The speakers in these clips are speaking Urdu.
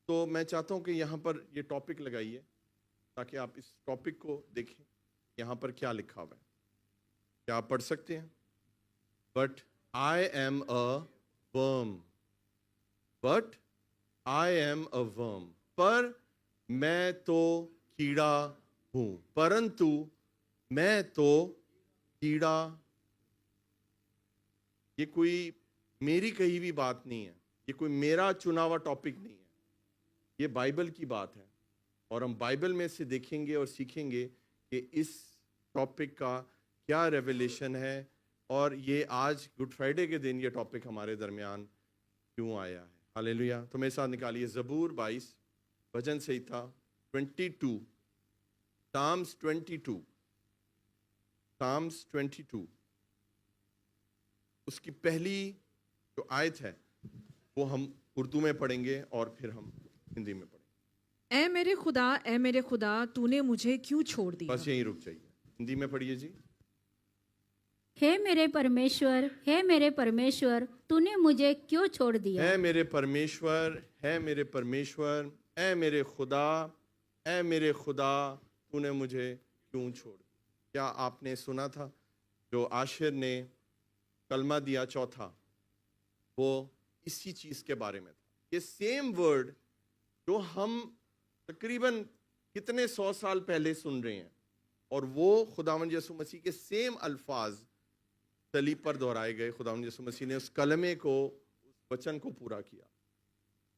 تو میں چاہتا ہوں کہ یہاں پر یہ ٹاپک لگائیے تاکہ آپ اس ٹاپک کو دیکھیں یہاں پر کیا لکھا ہوا ہے. کیا آپ پڑھ سکتے ہیں؟ But I am a worm, but I am a worm, پر میں تو کیڑا ہوں، پرنتو میں تو کیڑا. یہ کوئی میری کہی ہوئی بات نہیں ہے، یہ کوئی میرا چنا ہوا ٹاپک نہیں ہے، یہ بائبل کی بات ہے. اور ہم بائبل میں سے دیکھیں گے اور سیکھیں گے کہ اس ٹاپک کا کیا ریویلیشن ہے، اور یہ آج گڈ فرائیڈے کے دن یہ ٹاپک ہمارے درمیان کیوں آیا ہے. ہاللیلویہ. تو میرے ساتھ نکالیے زبور 22، بھجن سہیتا 22، سامز 22، سامز 22. اس کی پہلی جو آیت ہے وہ ہم اردو میں پڑھیں گے اور پھر ہم ہندی میں پڑھیں گے. اے میرے خدا تو نے مجھے کیوں چھوڑ دیا. بس یہیں رک جائیے. ہندی میں پڑھیے جی. ہے میرے پرمیشور تو نے مجھے کیوں چھوڑ دیا. ہے میرے پرمیشور، ہے میرے پرمیشور، اے میرے خدا، اے میرے خدا تو نے مجھے کیوں چھوڑ دیا. کیا آپ نے سنا تھا جو عاشر نے کلمہ دیا چوتھا، وہ اسی چیز کے بارے میں تھا. یہ سیم ورڈ جو ہم تقریباً کتنے 100 سال پہلے سن رہے ہیں، اور وہ خداوند یسوع مسیح کے سیم الفاظ صلیب پر دہرائے گئے. خداوند یسوع مسیح نے اس کلمے کو، اس وچن کو پورا کیا.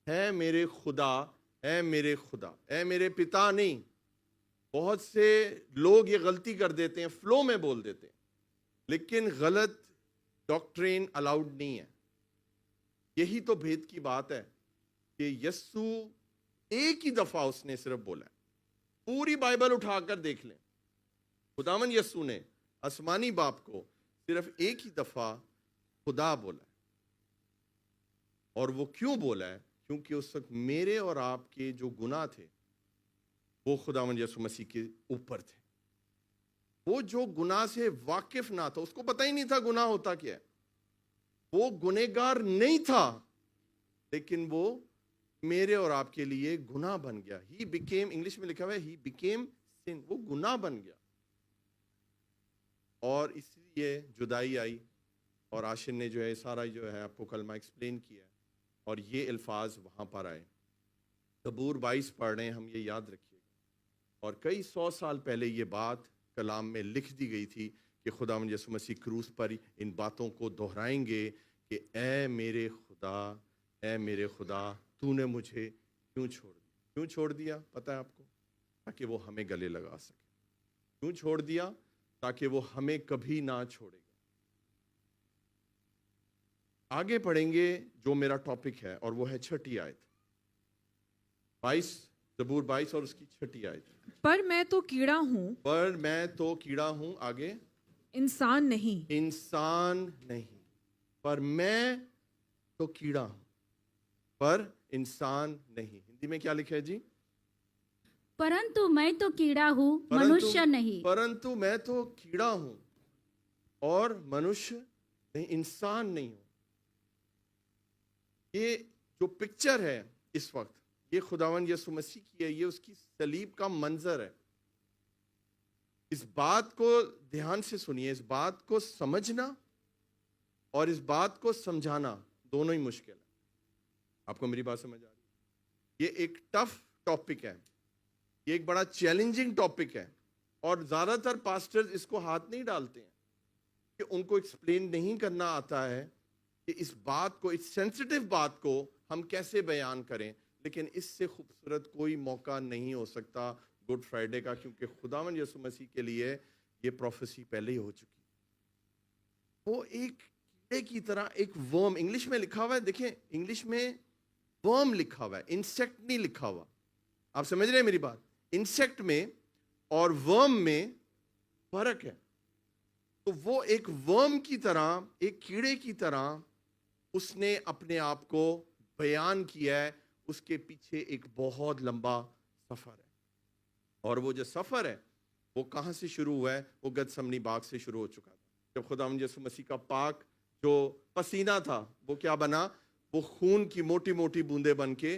ہے میرے خدا، اے میرے خدا، اے میرے پتا نہیں. بہت سے لوگ یہ غلطی کر دیتے ہیں، فلو میں بول دیتے ہیں، لیکن غلط ڈاکٹرین الاؤڈ نہیں ہے. یہی تو بھید کی بات ہے کہ یسوع ایک ہی دفعہ اس نے صرف بولا ہے. پوری بائبل اٹھا کر دیکھ لیں، خداوند یسوع نے آسمانی باپ کو صرف ایک ہی دفعہ خدا بولا ہے. اور وہ کیوں بولا ہے؟ کیونکہ اس وقت میرے اور آپ کے جو گناہ تھے وہ خداوند یسوع مسیح کے اوپر تھے. وہ جو گناہ سے واقف نہ تھا، اس کو پتہ ہی نہیں تھا گناہ ہوتا کیا ہے، وہ گنہگار نہیں تھا، لیکن وہ میرے اور آپ کے لیے گناہ بن گیا. ہی بیکیم، انگلش میں لکھا ہوا ہے ہی بیکیم سن، وہ گناہ بن گیا. اور اس لیے جدائی آئی، اور عاشر نے جو ہے سارا جو ہے آپ کو کلمہ ایکسپلین کیا ہے، اور یہ الفاظ وہاں پر آئے. زبور 22 پڑھ رہے ہیں ہم، یہ یاد رکھیے. اور کئی 100 سال پہلے یہ بات کلام میں لکھ دی گئی تھی کہ خداوند یسوع مسیح کروس پر ان باتوں کو دہرائیں گے کہ اے میرے خدا، اے میرے خدا تو نے مجھے کیوں چھوڑ دیا. کیوں چھوڑ دیا پتہ ہے آپ کو؟ تاکہ وہ ہمیں گلے لگا سکے. کیوں چھوڑ دیا؟ تاکہ وہ ہمیں کبھی نہ چھوڑے گا. آگے پڑھیں گے جو میرا ٹاپک ہے، اور وہ ہے 6 آیت، 22، زبور 22 اور اس کی 6 آیت. پر میں تو کیڑا ہوں، پر میں تو کیڑا ہوں. آگے انسان نہیں. انسان نہیں. پر میں تو کیڑا ہوں، پر انسان نہیں. ہندی میں کیا لکھا ہے جی؟ پرنتو میں تو کیڑا ہوں، منوشیہ نہیں. پرنتو میں تو کیڑا ہوں اور منوشیہ نہیں، انسان نہیں ہوں. یہ جو پکچر ہے اس وقت، یہ خداوند یسوع مسیح کی ہے، یہ اس کی صلیب کا منظر ہے. اس بات کو دھیان سے سنیے. اس بات کو سمجھنا اور اس بات کو سمجھانا دونوں ہی مشکل ہے. آپ کو میری بات سمجھ آ رہی ہے؟ یہ ایک ٹف ٹاپک ہے، یہ ایک بڑا چیلنجنگ ٹاپک ہے، اور زیادہ تر پاسٹرز اس کو ہاتھ نہیں ڈالتے ہیں کہ ان کو ایکسپلین نہیں کرنا آتا ہے کہ اس بات کو، اس سینسٹیو بات کو ہم کیسے بیان کریں. لیکن اس سے خوبصورت کوئی موقع نہیں ہو سکتا گڈ فرائیڈے کا، کیونکہ خداوند یسوع مسیح کے لیے یہ پروفیسی پہلے ہی ہو چکی. وہ ایک کیڑے کی طرح، ایک ورم، انگلش میں لکھا ہوا ہے، دیکھیں انگلش میں ورم لکھا ہوا ہے، انسیکٹ نہیں لکھا ہوا. آپ سمجھ رہے ہیں میری بات؟ انسیکٹ میں اور ورم میں فرق ہے. تو وہ ایک ورم کی طرح، ایک کیڑے کی طرح اس نے اپنے آپ کو بیان کیا ہے. اس کے پیچھے ایک بہت لمبا سفر ہے، اور وہ جو سفر ہے وہ کہاں سے شروع ہوا ہے؟ وہ گتسمنی باغ سے شروع ہو چکا تھا. جب خداوند یسوع مسیح کا پاک جو پسینہ تھا وہ کیا بنا؟ وہ خون کی موٹی موٹی بوندیں بن کے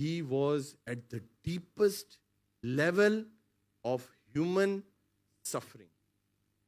he was at the deepest level of human suffering.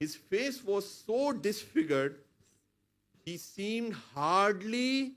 His face was so disfigured, he seemed hardly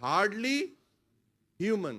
hardly human,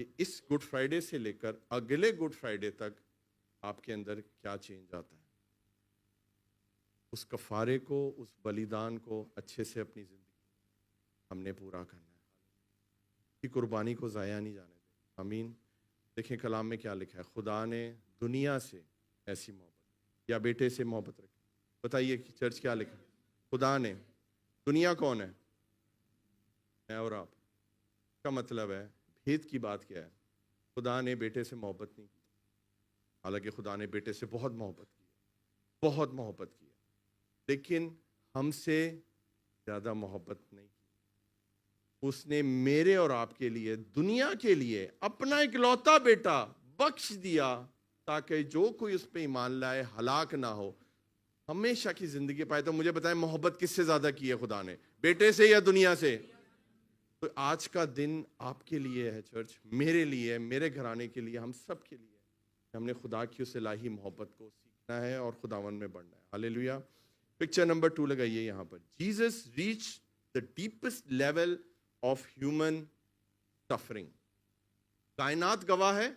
کہ اس گڈ فرائیڈے سے لے کر اگلے گڈ فرائیڈے تک آپ کے اندر کیا چینج آتا ہے. اس کفارے کو، اس بلیدان کو اچھے سے اپنی زندگی ہم نے پورا کرنا ہے. کی قربانی کو ضائع نہیں جانے دیں. آمین. دیکھیں کلام میں کیا لکھا ہے. خدا نے دنیا سے ایسی محبت یا بیٹے سے محبت رکھی. بتائیے کہ چرچ کیا لکھا ہے. خدا نے. دنیا کون ہے؟ میں اور آپ. کا مطلب ہے بھید کی بات کیا ہے. خدا نے بیٹے سے محبت نہیں کی، حالانکہ خدا نے بیٹے سے بہت محبت کی، بہت محبت کی، لیکن ہم سے زیادہ محبت نہیں کی. اس نے میرے اور آپ کے لیے، دنیا کے لیے اپنا اکلوتا بیٹا بخش دیا تاکہ جو کوئی اس پہ ایمان لائے ہلاک نہ ہو، ہمیشہ کی زندگی پائے. تو مجھے بتائیں محبت کس سے زیادہ کی ہے خدا نے؟ بیٹے سے یا دنیا سے؟ تو آج کا دن آپ کے لیے ہے چرچ، میرے لیے، میرے گھرانے کے لیے، ہم سب کے لیے. ہم نے خدا کی اس الہی محبت کو سیکھنا ہے اور خداوند میں بڑھنا ہے. ہاللیلویا. پکچر نمبر 2 لگائیے یہاں پر. Jesus reach the deepest level of human suffering. کائنات گواہ ہے،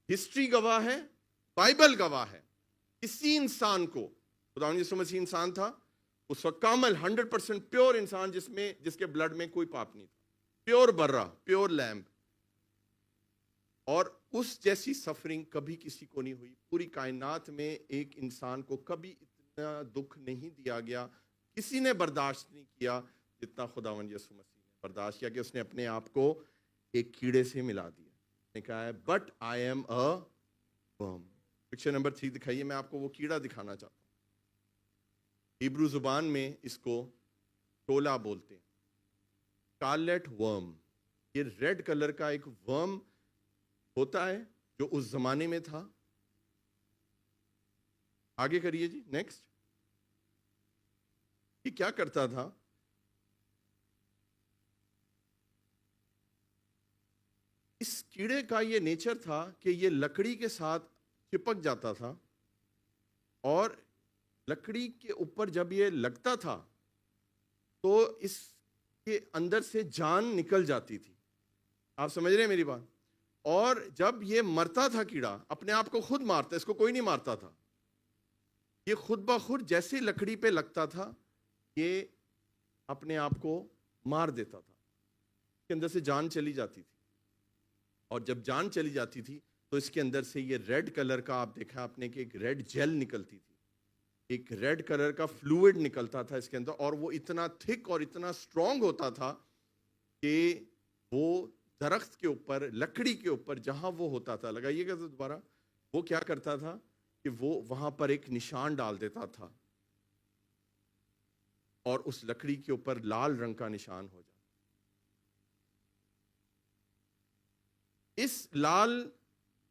ہسٹری گواہ ہے، بائبل گواہ ہے. کسی انسان کو، خداوند یسوع مسیح انسان تھا اس وقت، کامل 100% پیور انسان جس کے بلڈ میں کوئی پاپ نہیں تھا، پیور برا، پیور لیمب. اور اس جیسی سفرنگ کبھی کسی کو نہیں ہوئی. پوری کائنات میں ایک انسان کو کبھی اتنا دکھ نہیں دیا گیا، کسی نے برداشت نہیں کیا جتنا خداوند یسوع مسیح نے برداشت کیا، کہ اس نے اپنے آپ کو ایک کیڑے سے ملا دیا. نے کہا ہے but I am a worm. Picture number 3 دکھائیے. میں آپ کو وہ کیڑا دکھانا چاہتا ہوں. ہیبرو زبان میں اس کو ٹولا بولتے ہیں، اسکارلیٹ ورم. یہ ریڈ کلر کا ایک ورم ہوتا ہے جو اس زمانے میں تھا. آگے کریے جی نیکسٹ. یہ کیا کرتا تھا؟ اس کیڑے کا یہ نیچر تھا کہ یہ لکڑی کے ساتھ چپک جاتا تھا، اور لکڑی کے اوپر جب یہ لگتا تھا تو اس کے اندر سے جان نکل جاتی تھی. آپ سمجھ رہے ہیں میری بات؟ اور جب یہ مرتا تھا کیڑا، اپنے آپ کو خود مارتا، اس کو کوئی نہیں مارتا تھا، یہ خود بخود جیسے لکڑی پہ لگتا تھا یہ اپنے آپ کو مار دیتا تھا. اس کے اندر سے جان چلی جاتی تھی، اور جب جان چلی جاتی تھی تو اس کے اندر سے یہ ریڈ کلر کا، آپ دیکھا آپ نے کہ ایک ریڈ جیل نکلتی تھی، ایک ریڈ کلر کا فلوئڈ نکلتا تھا اس کے اندر، اور وہ اتنا تھک اور اتنا اسٹرانگ ہوتا تھا کہ وہ درخت کے اوپر، لکڑی کے اوپر جہاں وہ ہوتا تھا، لگائیے گا دوبارہ، وہ کیا کرتا تھا کہ وہ وہاں پر ایک نشان ڈال دیتا تھا، اور اس لکڑی کے اوپر لال رنگ کا نشان ہو جاتا. اس لال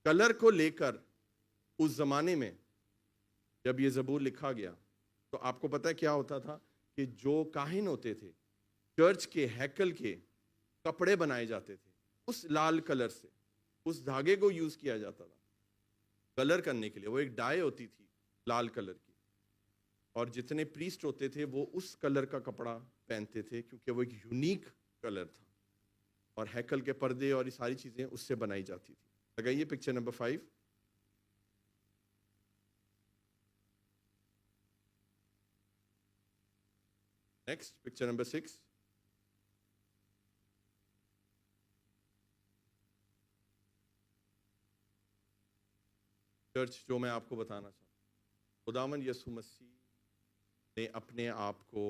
کلر کو لے کر اس زمانے میں جب یہ زبور لکھا گیا تو آپ کو پتہ ہے کیا ہوتا تھا کہ جو کاہن ہوتے تھے، چرچ کے ہیکل کے کپڑے بنائے جاتے تھے اس لال کلر سے. اس دھاگے کو یوز کیا جاتا تھا کلر کرنے کے لیے. وہ ایک ڈائی ہوتی تھی لال کلر کی، اور جتنے پریسٹ ہوتے تھے وہ اس کلر کا کپڑا پہنتے تھے کیونکہ وہ ایک یونیک کلر تھا، اور ہیکل کے پردے اور یہ ساری چیزیں اس سے بنائی جاتی تھی. لگائیے picture number 5. Next picture number 6. Church جو میں آپ کو بتانا چاہتا ہوں، خداوند یسوع مسیح نے اپنے آپ کو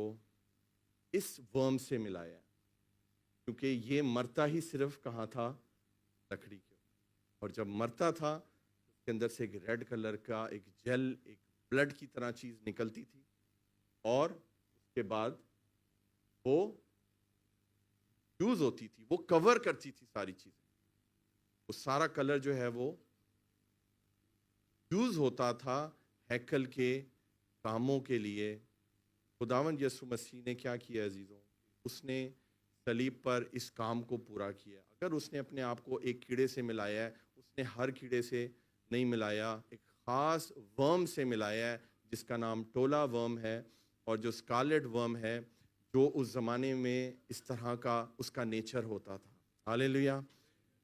اس ورم سے ملایا، کیونکہ یہ مرتا ہی صرف کہاں تھا؟ لکڑی کے اوپر. اور جب مرتا تھا اس کے اندر سے ایک ریڈ کلر کا ایک جیل، ایک بلڈ کی طرح چیز نکلتی تھی، اور اس کے بعد وہ یوز ہوتی تھی، وہ کور کرتی تھی ساری چیزیں. وہ سارا کلر جو ہے وہ یوز ہوتا تھا ہیکل کے کاموں کے لیے. خداوند یسوع مسیح نے کیا کیا عزیزوں؟ اس نے صلیب پر اس کام کو پورا کیا. اگر اس نے اپنے آپ کو ایک کیڑے سے ملایا ہے، اس نے ہر کیڑے سے نہیں ملایا، ایک خاص ورم سے ملایا ہے جس کا نام ٹولا ورم ہے، اور جو اسکارلیٹ ورم ہے جو اس زمانے میں اس طرح کا اس کا نیچر ہوتا تھا. ہاللیلویا.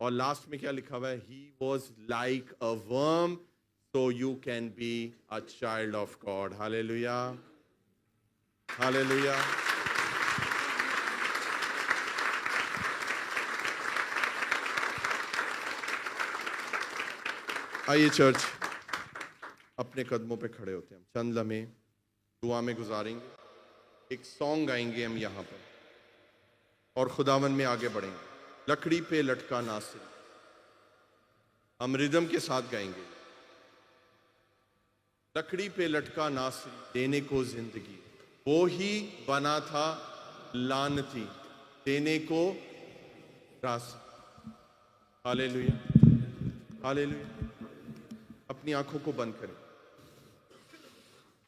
اور لاسٹ میں کیا لکھا ہوا ہے؟ He was like a worm, so you can be a child of God. Hallelujah. Hallelujah. آئیے چرچ اپنے قدموں پہ کھڑے ہوتے ہیں، ہم چند لمحے دعا میں گزاریں گے، ایک سانگ گائیں گے ہم یہاں پر اور خداون میں آگے بڑھیں گے۔ لکڑی پہ لٹکا ناصری، ہم ردم کے ساتھ گائیں گے۔ لکڑی پہ لٹکا ناصری دینے کو زندگی، وہی بنا تھا لعنتی دینے کو راست۔ ہاللیلویا، ہاللیلویا۔ اپنی آنکھوں کو بند کریں،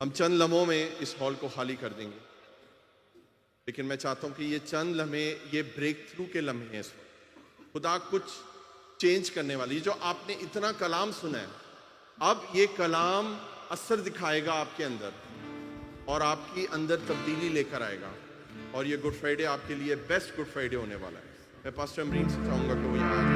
ہم چند لمحوں میں اس ہال کو خالی کر دیں گے، لیکن میں چاہتا ہوں کہ یہ چند لمحے یہ بریک تھرو کے لمحے ہیں۔ اس وقت خدا کچھ چینج کرنے والی، جو آپ نے اتنا کلام سنا ہے، اب یہ کلام اثر دکھائے گا آپ کے اندر اور آپ کی اندر تبدیلی لے کر آئے گا، اور یہ گڈ فرائیڈے آپ کے لیے بیسٹ گڈ فرائیڈے ہونے والا ہے۔ میں پاسٹر امرین سے چاہوں گا کہ وہ یہاں آ جائیں۔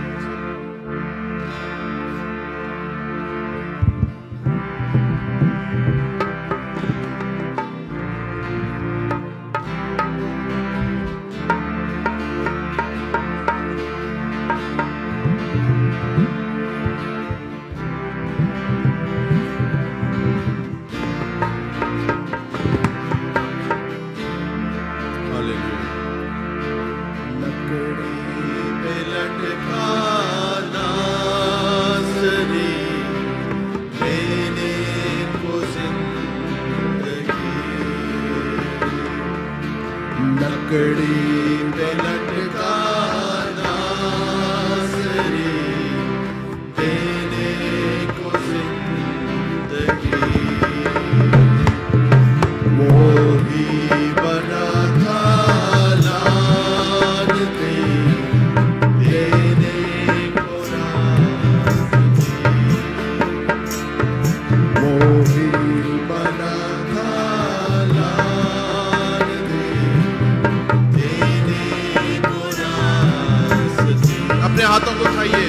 اپنے ہاتھوں کو اٹھائیے،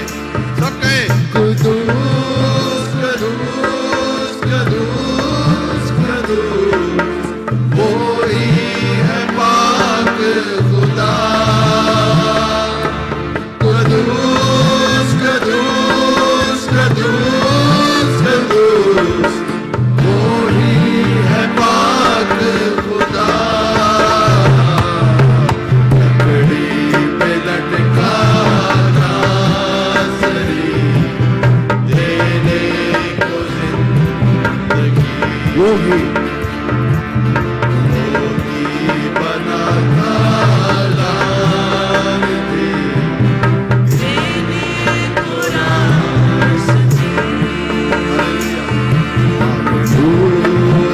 سب کہیں قدوس قدوس قدوس قدوس، وہی ہے پاک خدا۔ قدوس قدوس قدوس قدوس، وہی ہے پاک خدا۔ لکڑی پہ لٹکا وہی بنا تھا لعنتی دینے کو راست۔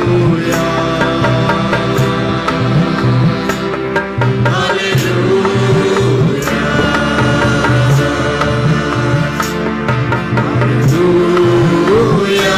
ہاللیلویا، ہاللیلویا، ہاللیلویا۔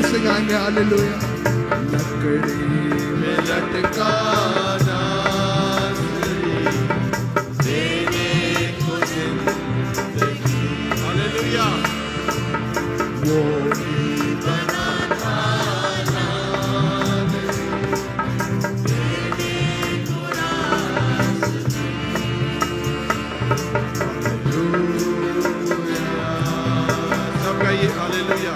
پھر سے گائیں گے ہاللویا. لکڑی میں لٹکا ناصری دینے کو زندگی. ہاللویا. وہ بنا تھا سب کا یہ ہاللویا.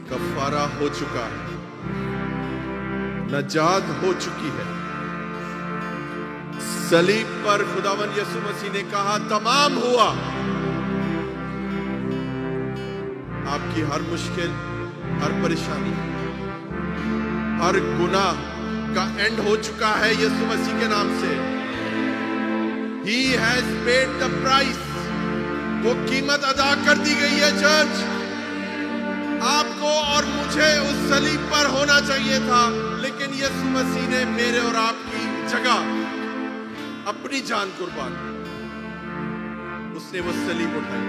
کفارہ ہو چکا ہے، نجات ہو چکی ہے. صلیب پر خداوند یسوع مسیح نے کہا تمام ہوا. آپ کی ہر مشکل، ہر پریشانی، ہر گناہ کا اینڈ ہو چکا ہے یسوع مسیح کے نام سے. He has paid the price. وہ قیمت ادا کر دی گئی ہے. چرچ، آپ کو اور مجھے اس صلیب پر ہونا چاہیے تھا، لیکن یسوع مسیح نے میرے اور آپ کی جگہ اپنی جان قربان کی. اس نے وہ صلیب اٹھائی،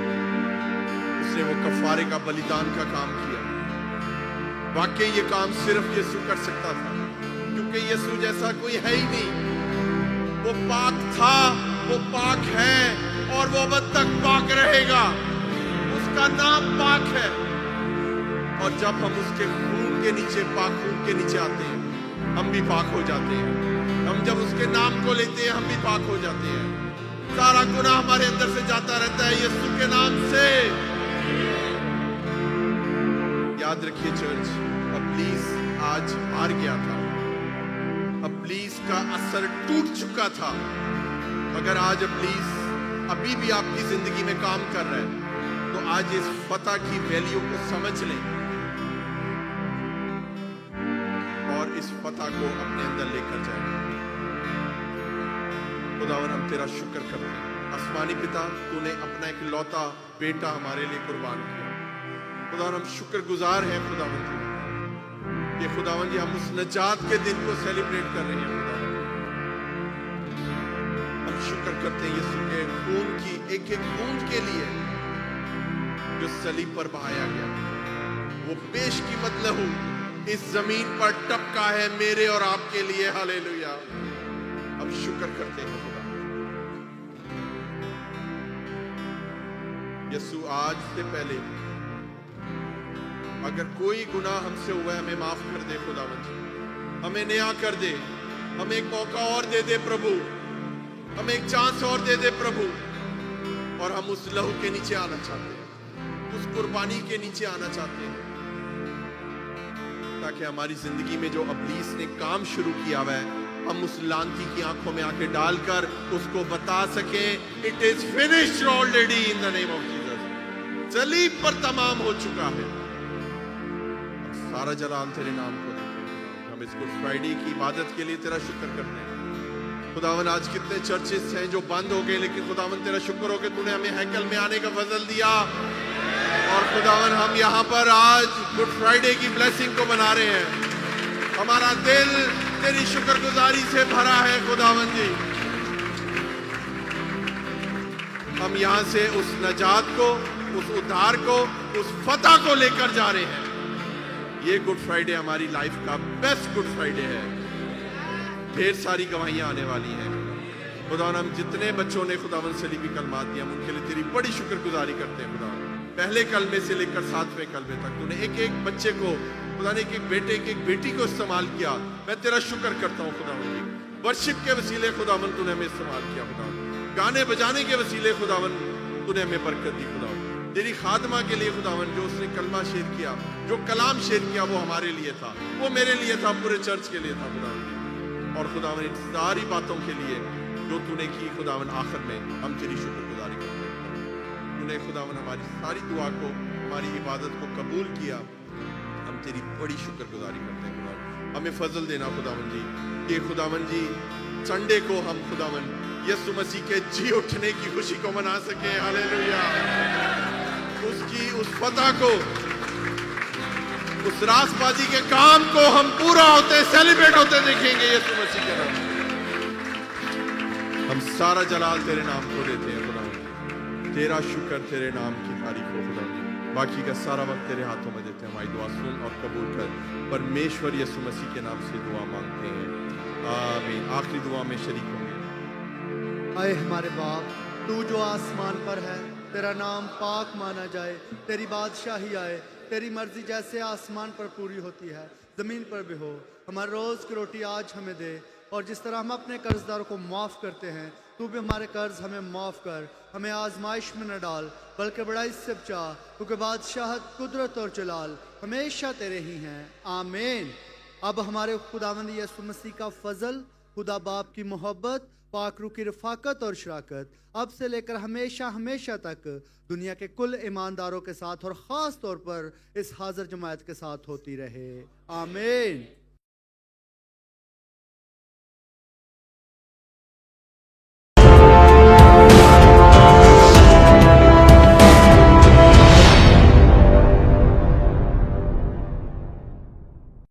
اس نے وہ کفارے کا بلیدان کا کام کیا. واقعی یہ کام صرف یسوع کر سکتا تھا، کیونکہ یسوع جیسا کوئی ہے ہی نہیں. وہ پاک تھا، وہ پاک ہے، اور وہ ابد تک پاک رہے گا. اس کا نام پاک ہے. اور جب ہم اس کے خون کے نیچے، پاک خون کے نیچے آتے ہیں، ہم بھی پاک ہو جاتے ہیں. ہم جب اس کے نام کو لیتے ہیں، ہم بھی پاک ہو جاتے ہیں. سارا گناہ ہمارے اندر سے جاتا رہتا ہے یسوع کے نام سے. یاد رکھیے چرچ، ابلیس آج ہار گیا تھا. ابلیس کا اثر ٹوٹ چکا تھا. اگر آج ابلیس ابھی بھی آپ کی زندگی میں کام کر رہا ہے، تو آج اس فتح کی ویلیو کو سمجھ لیں اور اس فتح کو اپنے اندر لے کر جائیں. خداوند ہم تیرا شکر کرتے ہیں. آسمانی پتا، تو نے اپنا ایک لوتا بیٹا ہمارے لیے قربان کیا. خداوند ہم شکر گزار ہیں خداوند کہ خداوند جی ہم اس نجات کے دن کو سیلیبریٹ کر رہے ہیں. خداوند ہم شکر کرتے ہیں یسوع کے خون کی ایک ایک بوند کے لیے جو صلیب پر بہایا گیا. وہ بیش قیمت لہو اس زمین پر ٹپکا ہے میرے اور آپ کے لیے. ہاللویا. ہم شکر کرتے ہیں خدا. یسوع آج سے پہلے اگر کوئی گناہ ہم سے ہوا ہے، ہمیں معاف کر دے خداوند جی. ہمیں نیا کر دے. ہمیں ایک موقع اور دے دے پربھو. ہمیں ایک چانس اور دے دے پربھو. اور ہم اس لہو کے نیچے آنا چاہتے ہیں، اس قربانی کے نیچے آنا چاہتے ہیں، تاکہ ہماری زندگی میں جو ابلیس نے کام شروع کیا ہوا ہے، ہم اس لعنتی کی آنکھوں میں آنکھیں ڈال کر اس کو بتا سکیں it is finished already in the name of Jesus. صلیب پر تمام ہو چکا ہے. سارا جلال تیرے نام کو دیتے ہیں. ہم اس گڈ فرائیڈے کی عبادت کے لیے تیرا شکر کرتے ہیں. خداوند آج کتنے چرچز ہیں جو بند ہو گئے، لیکن خداوند تیرا شکر ہو کہ تو نے ہمیں ہیکل میں آنے کا فضل دیا. اور خداوند ہم یہاں پر آج گڈ فرائیڈے کی بلیسنگ کو منا رہے ہیں. ہمارا دل تیری شکر گزاری سے بھرا ہے خداوند جی. ہم یہاں سے اس نجات کو، اس ادھار کو، اس فتح کو لے کر جا رہے ہیں. یہ گڈ فرائیڈے ہماری لائف کا بیسٹ گڈ فرائیڈے ہے. ڈھیر ساری گواہیاں آنے والی ہیں. خداوند ہم جتنے بچوں نے خداوند صلیبی کلمات دیا، ہم ان کے لیے تیری بڑی شکر گزاری کرتے ہیں. خداوند پہلے کلمے سے لے کر 7ویں کلمے تک تو نے ایک ایک بچے کو، خدا نے ایک ایک بیٹے، ایک ایک بیٹی کو استعمال کیا. میں تیرا شکر کرتا ہوں خداوند جی. ورشپ کے وسیلے خداوند تو نے ہمیں استعمال کیا. خداوند گانے بجانے کے وسیلے خداوند تو نے ہمیں برکت دی. خداوند تیری خادمہ کے لیے خداوند جو اس نے کلمہ شیئر کیا, جو کلام شیئر کیا وہ ہمارے لیے تھا, وہ میرے لیے تھا, پورے چرچ کے لیے تھا خداوند. اور خداوند ان ساری باتوں کے لیے جو تو نے کی خداوند, آخر میں ہم تیری شکر گزاری کرتے ہیں. تو نے خداوند ہماری ساری دعا کو, ہماری عبادت کو قبول کیا, ہم تیری بڑی شکر گزاری کرتے ہیں خداوند. ہمیں فضل دینا خداوند جی کہ خداوند جی سنڈے کو ہم خداوند یسوع مسیح کے جی اٹھنے کی خوشی کو منا سکیں. ہاللیلویا. اس کی اس فتح کو, اس راست بازی کے کام کو ہم پورا ہوتے, سیلیبریٹ ہوتے دیکھیں گے یسوع مسیح کے نام. ہم سارا جلال تیرے نام کو دیتے ہیں خدا, تیرا شکر, تیرے نام کی تعریف ہو خدا. باقی کا سارا وقت تیرے ہاتھوں میں دیتے ہیں. ہماری دعا سن اور قبول کر, پرمیشور یسوع مسیح کے نام سے دعا مانگتے ہیں, آمین. آخری دعا میں شریک ہوں گے. اے ہمارے باپ, تو جو آسمان پر ہے, تیرا نام پاک مانا جائے, تیری بادشاہی آئے, تیری مرضی جیسے آسمان پر پوری ہوتی ہے زمین پر بھی ہو. ہمارے روز کی روٹی آج ہمیں دے, اور جس طرح ہم اپنے قرض داروں کو معاف کرتے ہیں, تو بھی ہمارے قرض ہمیں معاف کر. ہمیں آزمائش میں نہ ڈال بلکہ بڑائی سے بچا, کیونکہ بادشاہت, قدرت اور جلال ہمیشہ تیرے ہی ہیں, آمین. اب ہمارے خداوند یسوع مسیح کا فضل, خدا باپ کی محبت, پاک روح کی رفاقت اور شراکت اب سے لے کر ہمیشہ ہمیشہ تک دنیا کے کل ایمانداروں کے ساتھ اور خاص طور پر اس حاضر جماعت کے ساتھ ہوتی رہے, آمین.